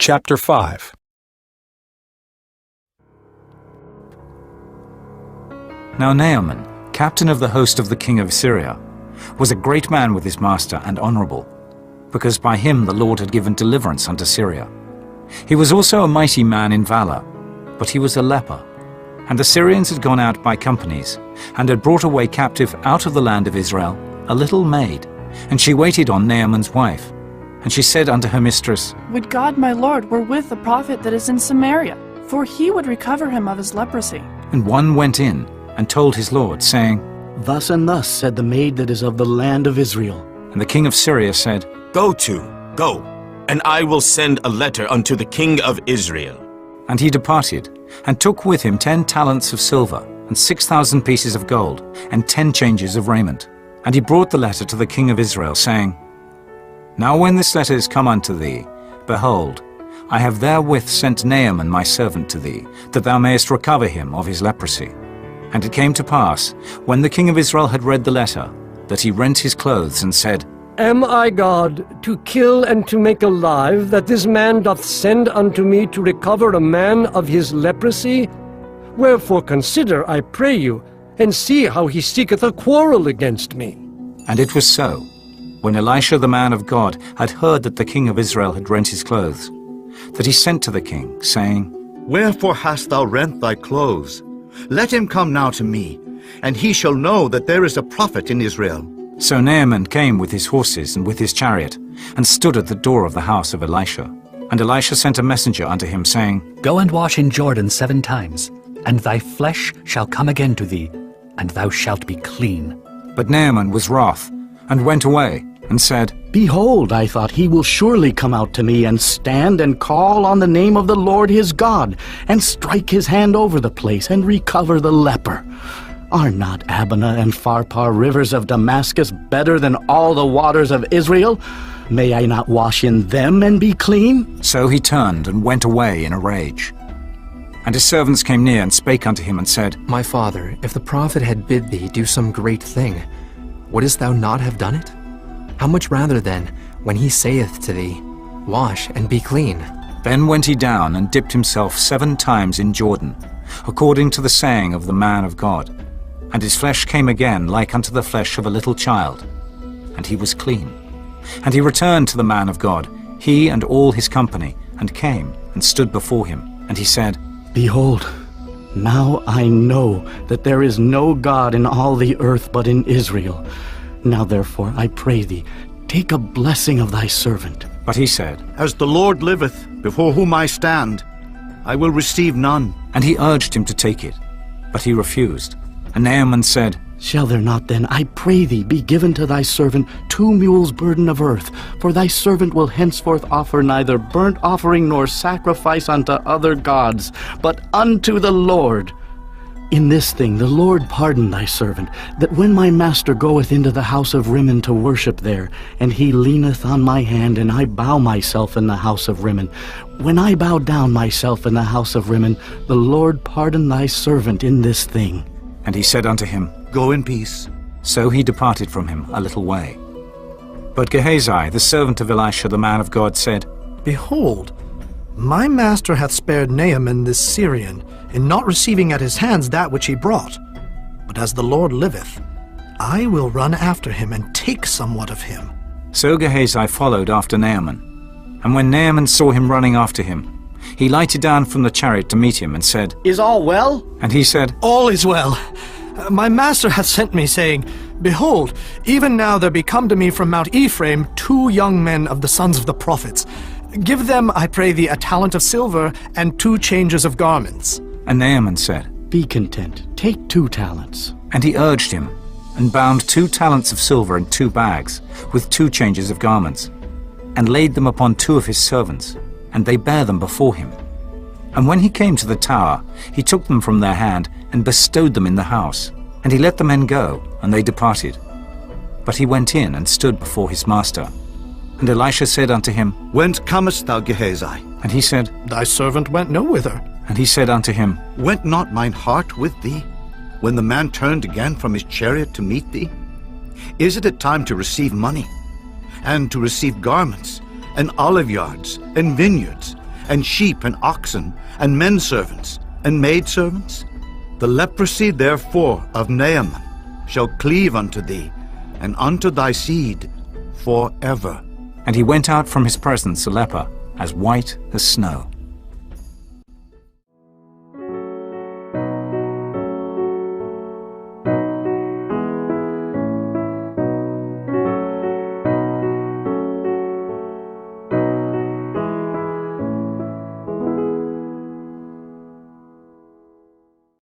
Chapter 5. Now Naaman, captain of the host of the king of Syria, was a great man with his master and honorable, because by him the Lord had given deliverance unto Syria. He was also a mighty man in valor, but he was a leper. And the Syrians had gone out by companies, and had brought away captive out of the land of Israel a little maid, and she waited on Naaman's wife. And she said unto her mistress, Would God my Lord were with the prophet that is in Samaria, for he would recover him of his leprosy. And one went in and told his lord, saying, Thus and thus said the maid that is of the land of Israel. And the king of Syria said, Go, and I will send a letter unto the king of Israel. And he departed, and took with him 10 talents of silver, and 6,000 pieces of gold, and 10 changes of raiment. And he brought the letter to the king of Israel, saying, Now when this letter is come unto thee, behold, I have therewith sent Naaman my servant to thee, that thou mayest recover him of his leprosy. And it came to pass, when the king of Israel had read the letter, that he rent his clothes, and said, Am I God, to kill and to make alive, that this man doth send unto me to recover a man of his leprosy? Wherefore consider, I pray you, and see how he seeketh a quarrel against me. And it was so, when Elisha the man of God had heard that the king of Israel had rent his clothes, that he sent to the king, saying, Wherefore hast thou rent thy clothes? Let him come now to me, and he shall know that there is a prophet in Israel. So Naaman came with his horses and with his chariot, and stood at the door of the house of Elisha. And Elisha sent a messenger unto him, saying, Go and wash in Jordan 7 times, and thy flesh shall come again to thee, and thou shalt be clean. But Naaman was wroth, and went away, and said, Behold, I thought he will surely come out to me, and stand and call on the name of the Lord his God, and strike his hand over the place, and recover the leper. Are not Abana and Pharpar rivers of Damascus better than all the waters of Israel? May I not wash in them and be clean? So he turned and went away in a rage. And his servants came near and spake unto him, and said, My father, if the prophet had bid thee do some great thing, wouldest thou not have done it? How much rather then, when he saith to thee, Wash and be clean? Then went he down and dipped himself 7 times in Jordan, according to the saying of the man of God. And his flesh came again like unto the flesh of a little child, and he was clean. And he returned to the man of God, he and all his company, and came and stood before him. And he said, Behold, now I know that there is no God in all the earth but in Israel. Now therefore, I pray thee, take a blessing of thy servant. But he said, As the Lord liveth, before whom I stand, I will receive none. And he urged him to take it, but he refused. And Naaman said, Shall there not then, I pray thee, be given to thy servant 2 mules' burden of earth? For thy servant will henceforth offer neither burnt offering nor sacrifice unto other gods, but unto the Lord. In this thing the Lord pardon thy servant, that when my master goeth into the house of Rimmon to worship there, and he leaneth on my hand, and I bow myself in the house of Rimmon, when I bow down myself in the house of Rimmon, the Lord pardon thy servant in this thing. And he said unto him, Go in peace. So he departed from him a little way. But Gehazi, the servant of Elisha the man of God, said, Behold, my master hath spared Naaman this Syrian, in not receiving at his hands that which he brought. But as the Lord liveth, I will run after him and take somewhat of him. So Gehazi followed after Naaman. And when Naaman saw him running after him, he lighted down from the chariot to meet him, and said, Is all well? And he said, All is well. My master hath sent me, saying, Behold, even now there be come to me from Mount Ephraim 2 young men of the sons of the prophets. Give them, I pray thee, a talent of silver and 2 changes of garments. And Naaman said, Be content, take 2 talents. And he urged him, and bound 2 talents of silver in 2 bags, with 2 changes of garments, and laid them upon 2 of his servants, and they bare them before him. And when he came to the tower, he took them from their hand, and bestowed them in the house. And he let the men go, and they departed. But he went in and stood before his master. And Elisha said unto him, Whence comest thou, Gehazi? And he said, Thy servant went no whither. And he said unto him, Went not mine heart with thee, when the man turned again from his chariot to meet thee? Is it a time to receive money, and to receive garments, and oliveyards, and vineyards, and sheep and oxen, and menservants and maidservants? The leprosy therefore of Naaman shall cleave unto thee, and unto thy seed forever. And he went out from his presence a leper, as white as snow.